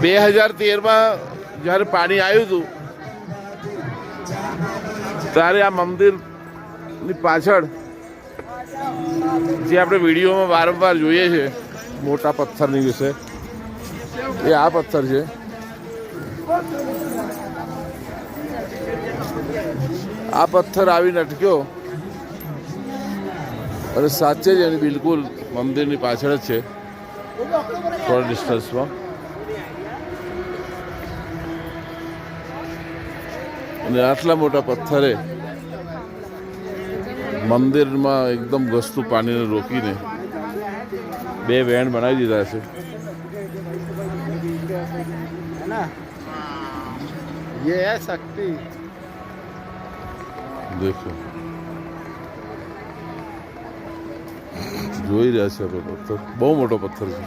2013માં જ્યારે પાણી આવ્યું હતું ત્યારે આ મંદિરની પાછળ જે આપણે વિડીયોમાં વારંવાર જોઈએ છે મોટા પથ્થરની વિશે, એ આ પથ્થર છે. આ પથ્થર આવીને અટક્યો અને સાચે જ એની બિલકુલ મંદિરની પાછળ જ છે, થોડા ડિસ્ટન્સમાં. અને આટલા મોટા પથ્થરે મંદિરમાં એકદમ ઘસતું પાણીને રોકીને 2 વેણ બનાવી દીધા છે. દેખો, જોઈ રહ્યા છે આપણે પથ્થર, બહુ મોટો પથ્થર છે.